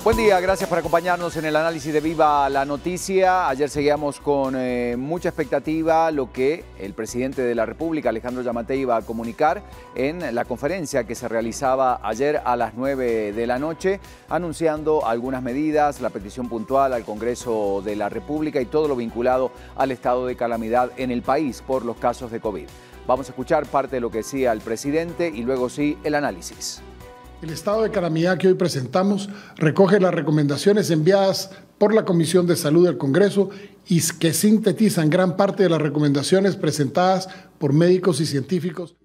Buen día, gracias por acompañarnos en el análisis de Viva la Noticia. Ayer seguíamos con mucha expectativa lo que el presidente de la República, Alejandro Yamatei, iba a comunicar en la conferencia que se realizaba ayer a las 9 de la noche, anunciando algunas medidas, la petición puntual al Congreso de la República y todo lo vinculado al estado de calamidad en el país por los casos de COVID. Vamos a escuchar parte de lo que decía el presidente y luego sí el análisis. El estado de calamidad que hoy presentamos recoge las recomendaciones enviadas por la Comisión de Salud del Congreso y que sintetizan gran parte de las recomendaciones presentadas por médicos y científicos.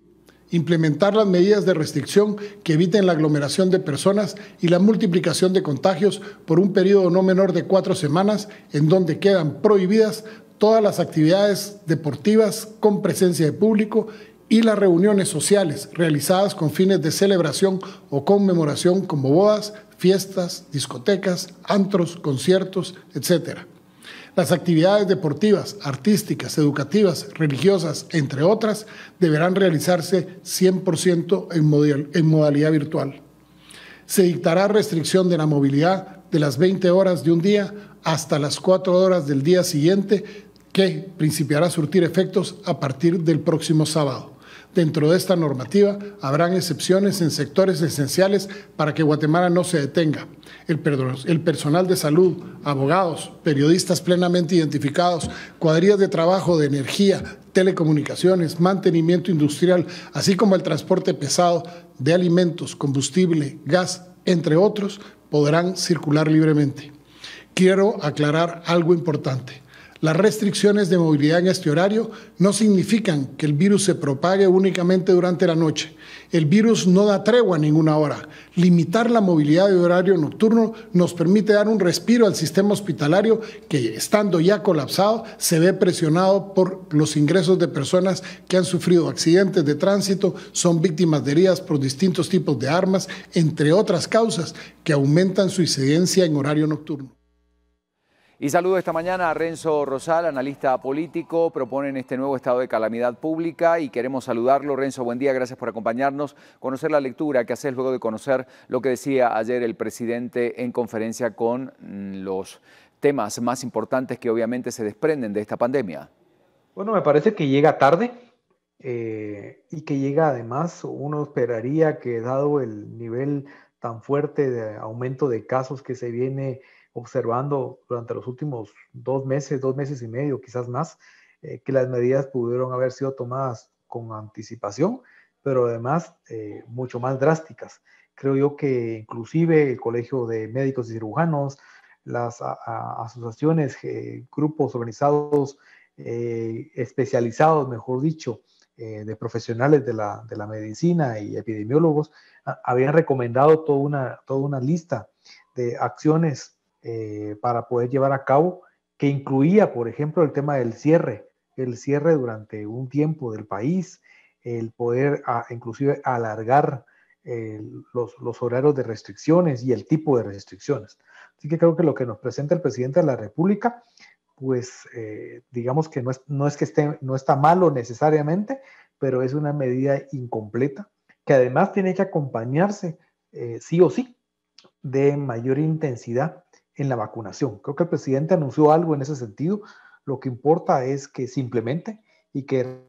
Implementar las medidas de restricción que eviten la aglomeración de personas y la multiplicación de contagios por un periodo no menor de 4 semanas, en donde quedan prohibidas todas las actividades deportivas con presencia de público y las reuniones sociales realizadas con fines de celebración o conmemoración como bodas, fiestas, discotecas, antros, conciertos, etc. Las actividades deportivas, artísticas, educativas, religiosas, entre otras, deberán realizarse 100% en modalidad virtual. Se dictará restricción de la movilidad de las 20 horas de un día hasta las 4 horas del día siguiente, que principiará a surtir efectos a partir del próximo sábado. Dentro de esta normativa habrán excepciones en sectores esenciales para que Guatemala no se detenga. El personal de salud, abogados, periodistas plenamente identificados, cuadrillas de trabajo de energía, telecomunicaciones, mantenimiento industrial, así como el transporte pesado de alimentos, combustible, gas, entre otros, podrán circular libremente. Quiero aclarar algo importante. Las restricciones de movilidad en este horario no significan que el virus se propague únicamente durante la noche. El virus no da tregua a ninguna hora. Limitar la movilidad de horario nocturno nos permite dar un respiro al sistema hospitalario que, estando ya colapsado, se ve presionado por los ingresos de personas que han sufrido accidentes de tránsito, son víctimas de heridas por distintos tipos de armas, entre otras causas que aumentan su incidencia en horario nocturno. Y saludo esta mañana a Renzo Rosal, analista político. Proponen este nuevo estado de calamidad pública y queremos saludarlo. Renzo, buen día, gracias por acompañarnos. Conocer la lectura que haces luego de conocer lo que decía ayer el presidente en conferencia con los temas más importantes que obviamente se desprenden de esta pandemia. Bueno, me parece que llega tarde y que llega además, uno esperaría que dado el nivel tan fuerte de aumento de casos que se viene observando durante los últimos 2 meses y medio, quizás más, que las medidas pudieron haber sido tomadas con anticipación, pero además mucho más drásticas. Creo yo que inclusive el Colegio de Médicos y Cirujanos, las asociaciones, grupos organizados, especializados, mejor dicho, de profesionales de la medicina y epidemiólogos, habían recomendado toda una lista de acciones para poder llevar a cabo, que incluía, por ejemplo, el tema del cierre durante un tiempo del país, el poder inclusive alargar los horarios de restricciones y el tipo de restricciones. Así que creo que lo que nos presenta el presidente de la República, pues digamos que no está malo necesariamente, pero es una medida incompleta, que además tiene que acompañarse sí o sí de mayor intensidad en la vacunación. Creo que el presidente anunció algo en ese sentido. Lo que importa es que se implemente y que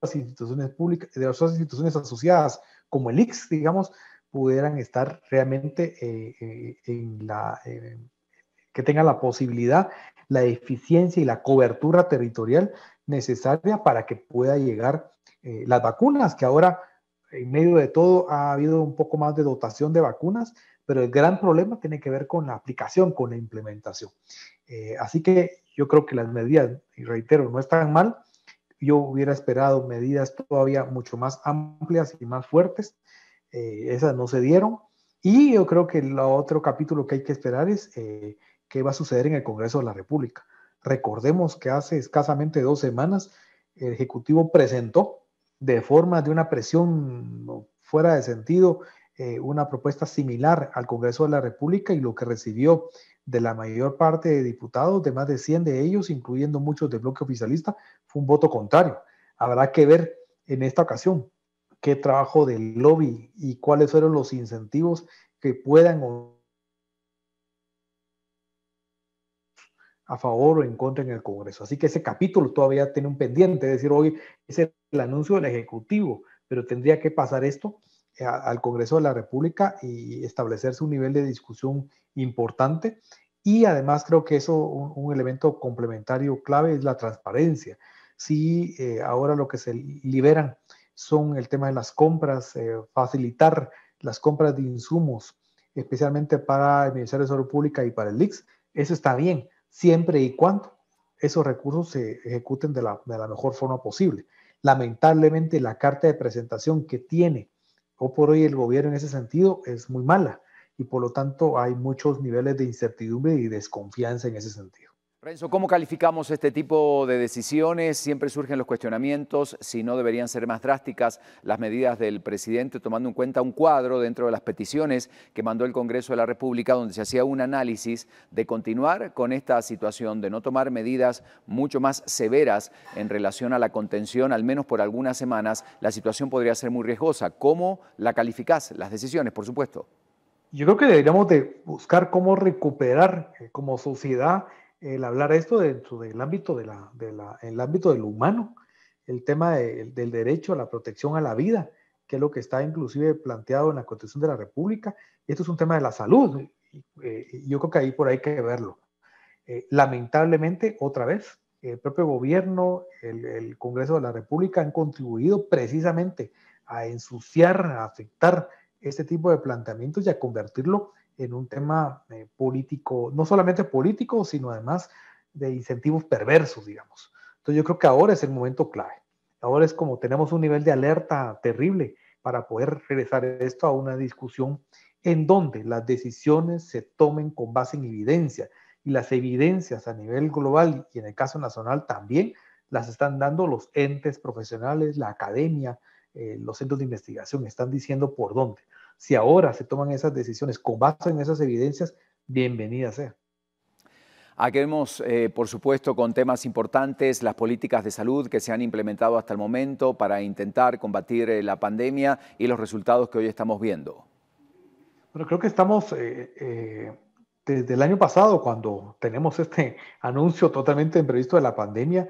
las instituciones públicas, de las instituciones asociadas como el ICS, digamos, pudieran estar realmente que tengan la posibilidad, la eficiencia y la cobertura territorial necesaria para que pueda llegar las vacunas, que ahora en medio de todo ha habido un poco más de dotación de vacunas, pero el gran problema tiene que ver con la aplicación, con la implementación. Así que yo creo que las medidas, y reitero, no están mal. Yo hubiera esperado medidas todavía mucho más amplias y más fuertes. Esas no se dieron. Y yo creo que el otro capítulo que hay que esperar es qué va a suceder en el Congreso de la República. Recordemos que hace escasamente 2 semanas el Ejecutivo presentó de una presión fuera de sentido una propuesta similar al Congreso de la República, y lo que recibió de la mayor parte de diputados, de más de 100 de ellos, incluyendo muchos del bloque oficialista, fue un voto contrario. Habrá que ver en esta ocasión qué trabajo del lobby y cuáles fueron los incentivos que puedan a favor o en contra en el Congreso. Así que ese capítulo todavía tiene un pendiente, es decir, hoy es el anuncio del Ejecutivo, pero tendría que pasar esto al Congreso de la República y establecerse un nivel de discusión importante. Y además creo que eso, un elemento complementario clave es la transparencia. Si ahora lo que se liberan son el tema de las compras, facilitar las compras de insumos, especialmente para el Ministerio de Salud Pública y para el ICS, eso está bien, siempre y cuando esos recursos se ejecuten de la mejor forma posible. Lamentablemente, la carta de presentación que tiene hoy por hoy el gobierno en ese sentido es muy mala y por lo tanto hay muchos niveles de incertidumbre y desconfianza en ese sentido. Renzo, ¿cómo calificamos este tipo de decisiones? Siempre surgen los cuestionamientos si no deberían ser más drásticas las medidas del presidente, tomando en cuenta un cuadro dentro de las peticiones que mandó el Congreso de la República, donde se hacía un análisis de continuar con esta situación, de no tomar medidas mucho más severas en relación a la contención, al menos por algunas semanas. La situación podría ser muy riesgosa. ¿Cómo la calificás? Las decisiones, por supuesto. Yo creo que deberíamos de buscar cómo recuperar como sociedad el hablar esto dentro del ámbito el ámbito de lo humano, el tema del derecho a la protección a la vida, que es lo que está inclusive planteado en la Constitución de la República. Esto es un tema de la salud. Yo creo que ahí por ahí hay que verlo. Lamentablemente, otra vez, el propio gobierno, el Congreso de la República han contribuido precisamente a ensuciar, a afectar este tipo de planteamientos y a convertirlo en un tema político, no solamente político, sino además de incentivos perversos, digamos. Entonces yo creo que ahora es el momento clave. Ahora es como tenemos un nivel de alerta terrible para poder regresar esto a una discusión en donde las decisiones se tomen con base en evidencia y las evidencias a nivel global y en el caso nacional también las están dando los entes profesionales, la academia, los centros de investigación, están diciendo por dónde. Si ahora se toman esas decisiones con base en esas evidencias, bienvenida sea. Aquí vemos, por supuesto, con temas importantes, las políticas de salud que se han implementado hasta el momento para intentar combatir la pandemia y los resultados que hoy estamos viendo. Bueno, creo que estamos desde el año pasado, cuando tenemos este anuncio totalmente imprevisto de la pandemia,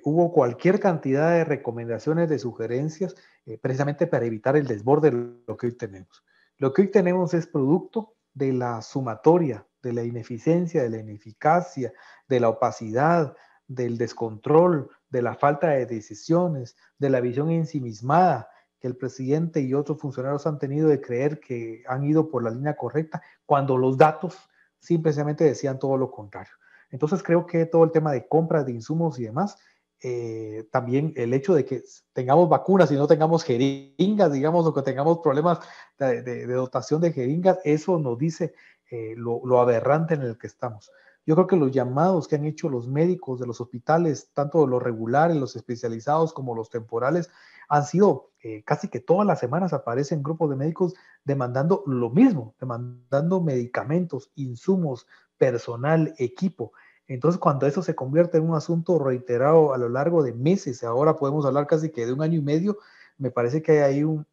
hubo cualquier cantidad de recomendaciones, de sugerencias, precisamente para evitar el desborde de lo que hoy tenemos. Lo que hoy tenemos es producto de la sumatoria, de la ineficiencia, de la ineficacia, de la opacidad, del descontrol, de la falta de decisiones, de la visión ensimismada que el presidente y otros funcionarios han tenido de creer que han ido por la línea correcta, cuando los datos simplemente decían todo lo contrario. Entonces creo que todo el tema de compras de insumos y demás, también el hecho de que tengamos vacunas y no tengamos jeringas, digamos, o que tengamos problemas de dotación de jeringas, eso nos dice lo aberrante en el que estamos. Yo creo que los llamados que han hecho los médicos de los hospitales, tanto los regulares, los especializados como los temporales, han sido casi que todas las semanas aparecen grupos de médicos demandando lo mismo, demandando medicamentos, insumos, personal, equipo. Entonces, cuando eso se convierte en un asunto reiterado a lo largo de meses, ahora podemos hablar casi que de un año y medio, me parece que hay ahí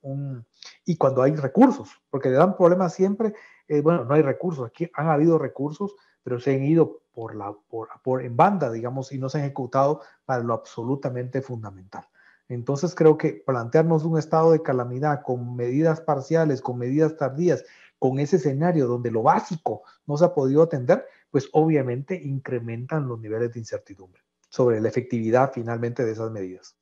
y cuando hay recursos, porque le dan problemas siempre, bueno, no hay recursos, aquí han habido recursos, pero se han ido en banda, digamos, y no se han ejecutado para lo absolutamente fundamental. Entonces creo que plantearnos un estado de calamidad con medidas parciales, con medidas tardías, con ese escenario donde lo básico no se ha podido atender, pues obviamente incrementan los niveles de incertidumbre sobre la efectividad finalmente de esas medidas.